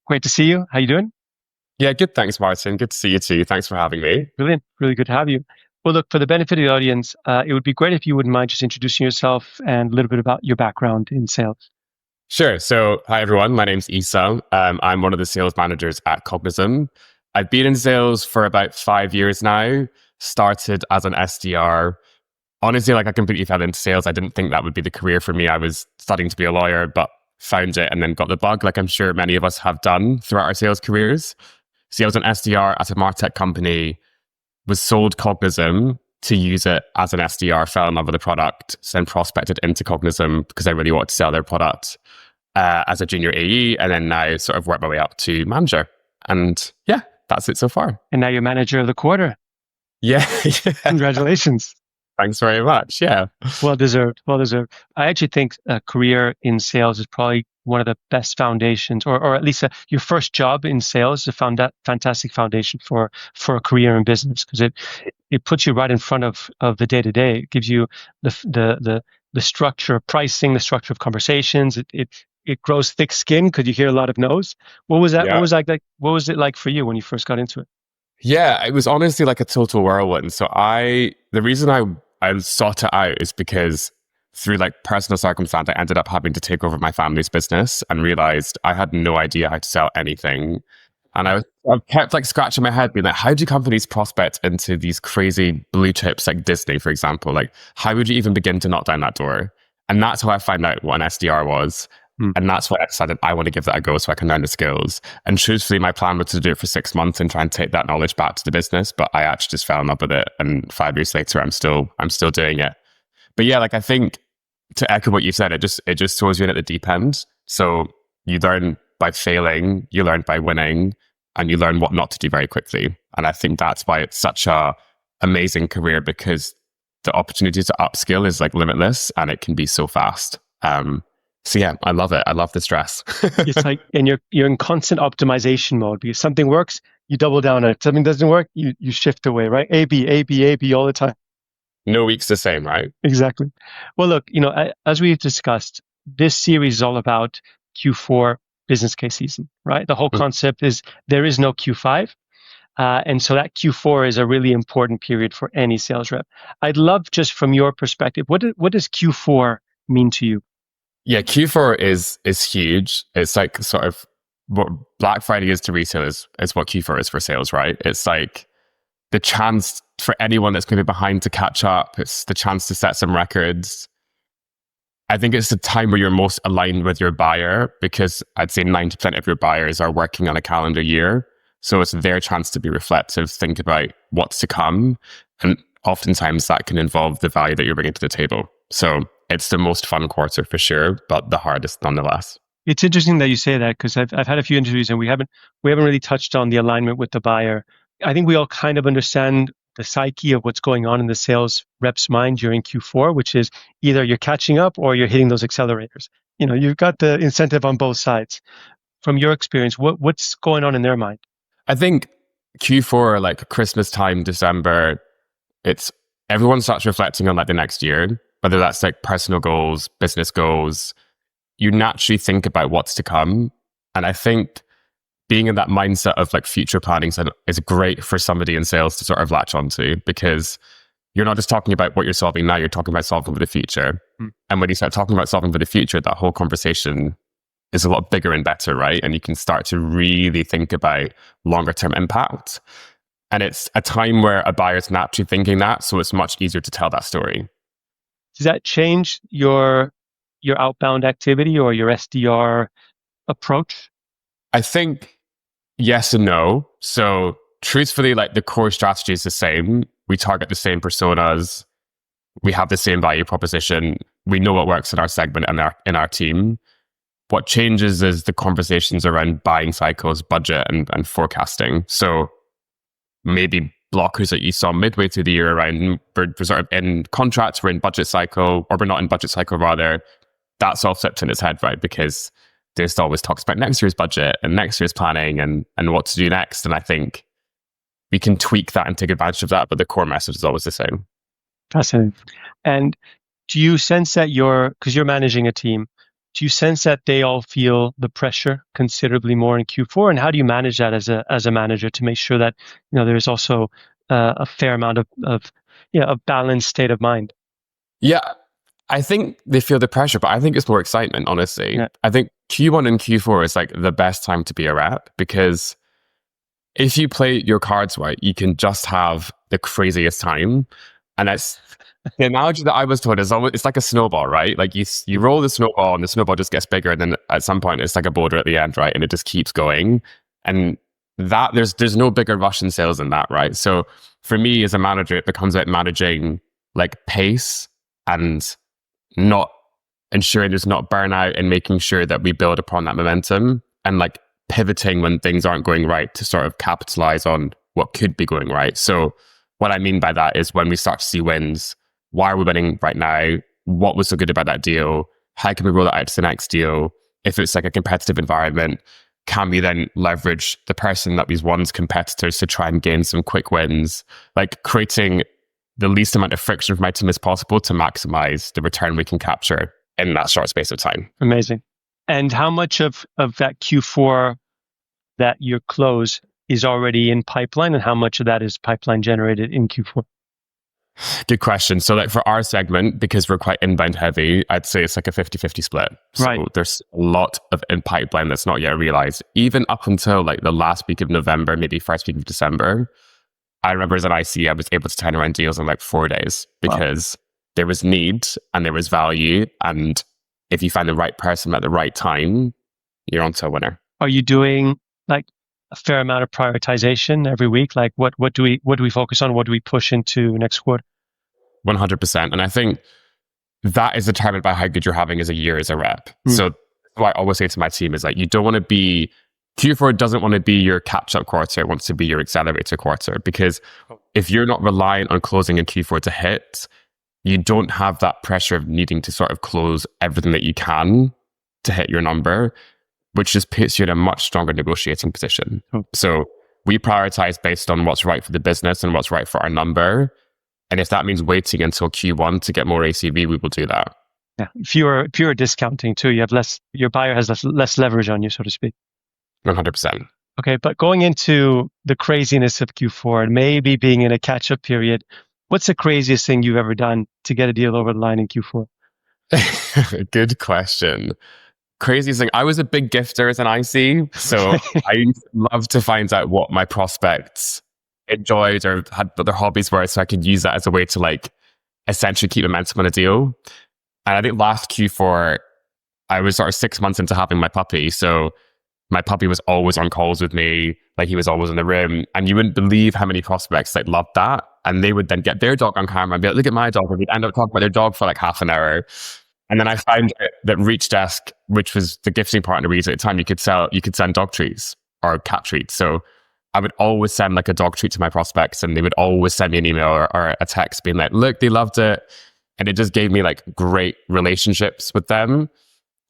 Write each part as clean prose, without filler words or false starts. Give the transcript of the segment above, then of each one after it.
Great to see you. How you doing? Yeah, good. Thanks, Martin. Good to see you too. Thanks for having me. Brilliant. Really good to have you. Well, look, for the benefit of the audience, it would be great if you wouldn't mind just introducing yourself and a little bit about your background in sales. Sure. So, hi everyone. My name's Isa. I'm one of the sales managers at Cognizant. I've been in sales for about 5 years now. Started as an SDR. Honestly, like I completely fell into sales. I didn't think that would be the career for me. I was studying to be a lawyer, but found it and then got the bug, like I'm sure many of us have done throughout our sales careers. See, I was an SDR at a MarTech company, was sold Cognizant to use it as an SDR, fell in love with the product, then prospected into Cognizant because I really wanted to sell their product as a junior AE, and then now sort of worked my way up to manager. And yeah, that's it so far. And now you're manager of the quarter. Yeah. Yeah. Congratulations. Thanks very much. Yeah. Well deserved. Well deserved. I actually think a career in sales is probably one of the best foundations, or at least your first job in sales is a fantastic foundation for a career in business because it puts you right in front of the day to day. It gives you the structure of pricing, the structure of conversations. It grows thick skin because you hear a lot of no's. What was that? Yeah. What was it like for you when you first got into it? Yeah, it was honestly like a total whirlwind. So the reason I sought it out is because through like personal circumstance, I ended up having to take over my family's business and realized I had no idea how to sell anything. And I kept like scratching my head being like, how do companies prospect into these crazy blue chips like Disney, for example? Like, how would you even begin to knock down that door? And that's how I found out what an SDR was. Hmm. And that's why I decided I want to give that a go so I can learn the skills. And truthfully, my plan was to do it for 6 months and try and take that knowledge back to the business. But I actually just fell in love with it. And 5 years later, I'm still doing it. But yeah, like I think to echo what you said, it just throws you in at the deep end. So you learn by failing, you learn by winning, and you learn what not to do very quickly. And I think that's why it's such a amazing career, because the opportunity to upskill is like limitless and it can be so fast. So yeah, I love it. I love the stress. It's like, and you're in constant optimization mode because something works, you double down on it. Something doesn't work, you shift away, right? A B A B A B all the time. No week's the same, right? Exactly. Well, look, as we've discussed, this series is all about Q4 business case season, right? The whole concept is there is no Q5. And so that Q4 is a really important period for any sales rep. I'd love, just from your perspective, what does Q4 mean to you? Yeah, Q4 is huge. It's like sort of what Black Friday is to retailers is what Q4 is for sales, right? It's like the chance for anyone that's going to be behind to catch up. It's the chance to set some records. I think it's the time where you're most aligned with your buyer, because I'd say 90% of your buyers are working on a calendar year. So it's their chance to be reflective, think about what's to come. And oftentimes that can involve the value that you're bringing to the table. So it's the most fun quarter for sure, but the hardest nonetheless. It's interesting that you say that because I've had a few interviews and we haven't really touched on the alignment with the buyer. I think we all kind of understand the psyche of what's going on in the sales rep's mind during Q4, which is either you're catching up or you're hitting those accelerators. You've got the incentive on both sides. From your experience, what's going on in their mind? I think Q4, like Christmas time, December, it's everyone starts reflecting on like the next year, whether that's like personal goals, business goals. You naturally think about what's to come. And I think being in that mindset of like future planning is great for somebody in sales to sort of latch onto, because you're not just talking about what you're solving now, you're talking about solving for the future. And when you start talking about solving for the future, that whole conversation is a lot bigger and better, right? And you can start to really think about longer term impact. And it's a time where a buyer's naturally thinking that, so it's much easier to tell that story. Does that change your outbound activity or your SDR approach? I think yes and no. So truthfully, like the core strategy is the same. We target the same personas. We have the same value proposition. We know what works in our segment and in our team. What changes is the conversations around buying cycles, budget, and forecasting. So maybe blockers that you saw midway through the year around we're sort of in contracts, we're in budget cycle, or we're not in budget cycle rather, that's all flipped in its head, right? Because there's always talks about next year's budget and next year's planning and what to do next. And I think we can tweak that and take advantage of that, but the core message is always the same. Fascinating. And do you sense that because you're managing a team, do you sense that they all feel the pressure considerably more in Q4? And how do you manage that as a manager to make sure that there's also a fair amount of a balanced state of mind? Yeah, I think they feel the pressure, but I think it's more excitement, honestly. Yeah. I think Q1 and Q4 is like the best time to be a rep because if you play your cards right, you can just have the craziest time. And it's the analogy that I was told is always, it's like a snowball, right? Like you roll the snowball and the snowball just gets bigger. And then at some point it's like a boulder at the end, right? And it just keeps going. And that there's no bigger rush in sales than that, right? So for me as a manager, it becomes about managing like pace and not ensuring there's not burnout and making sure that we build upon that momentum and like pivoting when things aren't going right to sort of capitalize on what could be going right. So what I mean by that is when we start to see wins, why are we winning right now? What was so good about that deal? How can we roll that out to the next deal? If it's like a competitive environment, can we then leverage the person that we've won as competitors to try and gain some quick wins? Like creating the least amount of friction for my team as possible to maximize the return we can capture in that short space of time. Amazing. And how much of that Q4 that you close is already in pipeline, and how much of that is pipeline generated in Q4? Good question. So like for our segment, because we're quite inbound heavy, I'd say it's like a 50-50 split. So Right. There's a lot of in pipeline that's not yet realized. Even up until like the last week of November, maybe first week of December, I remember as an IC, I was able to turn around deals in like 4 days because there was need and there was value. And if you find the right person at the right time, you're onto a winner. Are you doing like a fair amount of prioritization every week? Like what do we focus on? What do we push into next quarter? 100%. And I think that is determined by how good you're having as a year as a rep. So what I always say to my team is like, you don't want to be, Q4 doesn't want to be your catch-up quarter. It wants to be your accelerator quarter. Because if you're not reliant on closing in Q4 to hit, you don't have that pressure of needing to sort of close everything that you can to hit your number, which just puts you in a much stronger negotiating position. So we prioritize based on what's right for the business and what's right for our number. And if that means waiting until Q1 to get more ACV, we will do that. Yeah, pure discounting too. You have your buyer has less leverage on you, so to speak. 100%. Okay, but going into the craziness of Q4 and maybe being in a catch-up period, what's the craziest thing you've ever done to get a deal over the line in Q4? Good question. Craziest thing. I was a big gifter as an IC, so I love to find out what my prospects enjoyed or had what their hobbies were, so I could use that as a way to like essentially keep momentum on a deal. And I think last Q4, I was sort of 6 months into having my puppy, so my puppy was always on calls with me, like he was always in the room, and you wouldn't believe how many prospects like loved that, and they would then get their dog on camera and be like, "Look at my dog," and we'd end up talking about their dog for like half an hour. And then I found that Reach Desk, which was the gifting partner we used at the time, you could send dog treats or cat treats. So I would always send like a dog treat to my prospects, and they would always send me an email or a text being like, "Look, they loved it," and it just gave me like great relationships with them.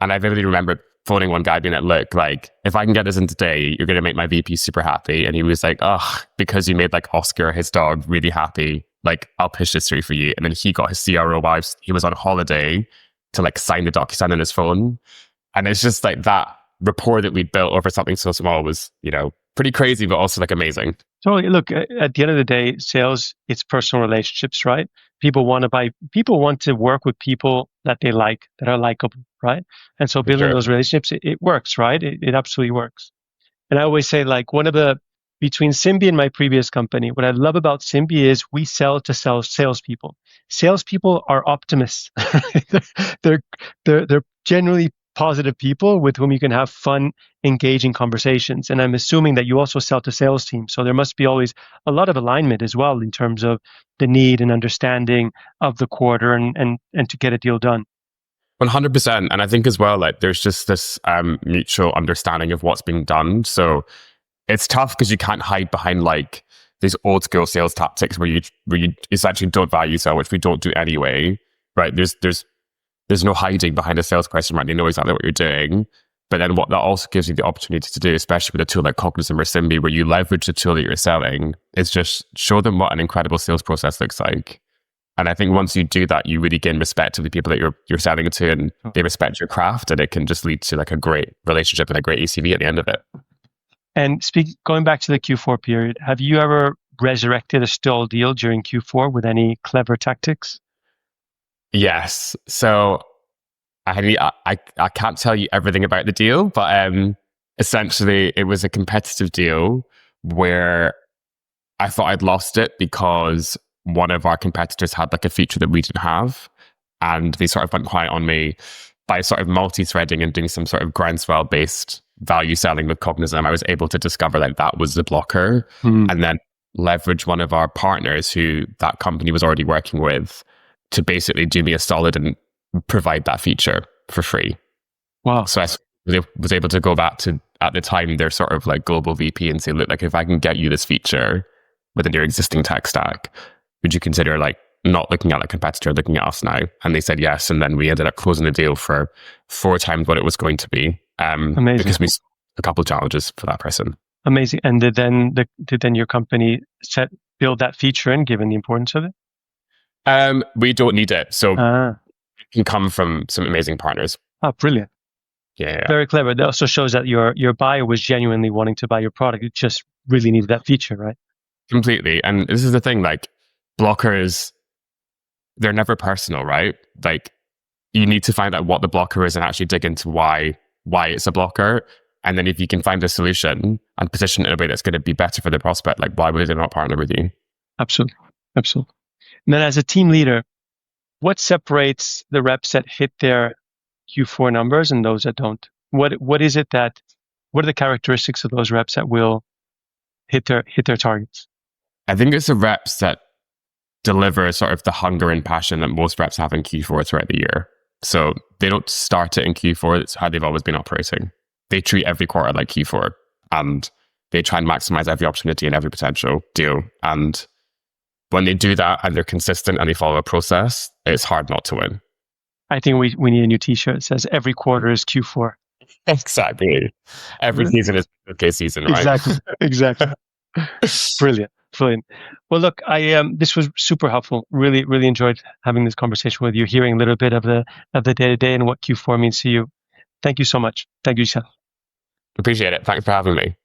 And I vividly remember phoning one guy being like, "Look, like if I can get this in today, you're going to make my VP super happy." And he was like, "Oh, because you made like Oscar, his dog, really happy, like I'll push this through for you." And then he got his CRO wives. He was on holiday to like sign the DocuSign on his phone. And it's just like that rapport that we built over something so small was, pretty crazy, but also like amazing. Totally. Look, at the end of the day, sales, it's personal relationships, right? People want to work with people that they like, that are likable, right? And so building those relationships, it works, right? It absolutely works. And I always say, like, between Simbi and my previous company, what I love about Simbi is we sell to salespeople. Salespeople are optimists. they're generally positive people with whom you can have fun, engaging conversations. And I'm assuming that you also sell to sales teams. So there must be always a lot of alignment as well in terms of the need and understanding of the quarter and to get a deal done. 100%. And I think as well, like there's just this mutual understanding of what's being done. So it's tough because you can't hide behind like these old school sales tactics where you essentially don't value sell, which we don't do anyway, right? There's no hiding behind a salesperson, right? They know exactly what you're doing. But then what that also gives you the opportunity to do, especially with a tool like Cognizant or Simbi, where you leverage the tool that you're selling, is just show them what an incredible sales process looks like. And I think once you do that, you really gain respect of the people that you're selling it to, and Oh. they respect your craft, and it can just lead to like a great relationship and a great ACV at the end of it. And going back to the Q4 period, have you ever resurrected a stalled deal during Q4 with any clever tactics? Yes. So I can't tell you everything about the deal, but essentially it was a competitive deal where I thought I'd lost it because one of our competitors had like a feature that we didn't have. And they sort of went quiet on me by sort of multi-threading and doing some sort of groundswell based value selling with Cognism. I was able to discover like that was the blocker, and then leverage one of our partners who that company was already working with to basically do me a solid and provide that feature for free. Wow. So I was able to go back to, at the time, their sort of like global VP and say, look, like if I can get you this feature within your existing tech stack, would you consider like not looking at a competitor, looking at us now? And they said yes. And then we ended up closing the deal for 4 times what it was going to be. Amazing. Because we saw a couple of challenges for that person. Amazing. And did then your company build that feature in, given the importance of it? We don't need it. So it can come from some amazing partners. Oh, brilliant. Yeah. Very clever. That also shows that your buyer was genuinely wanting to buy your product. It just really needed that feature, right? Completely. And this is the thing, like blockers, they're never personal, right? Like you need to find out what the blocker is and actually dig into why it's a blocker. And then if you can find a solution and position it in a way that's going to be better for the prospect, like why would they not partner with you? Absolutely. Absolutely. And then as a team leader, what separates the reps that hit their Q4 numbers and those that don't? What are the characteristics of those reps that will hit their targets? I think it's the reps that deliver sort of the hunger and passion that most reps have in Q4 throughout the year. So they don't start it in Q4. It's how they've always been operating. They treat every quarter like Q4, and they try and maximize every opportunity and every potential deal. And when they do that and they're consistent and they follow a process, it's hard not to win. I think we need a new T-shirt that says every quarter is Q4. Exactly. Every season is a case season, right? Exactly. Brilliant. Well, look, this was super helpful. Really, really enjoyed having this conversation with you, hearing a little bit of the day-to-day and what Q4 means to you. Thank you so much. Thank you, Sher. Appreciate it. Thanks for having me.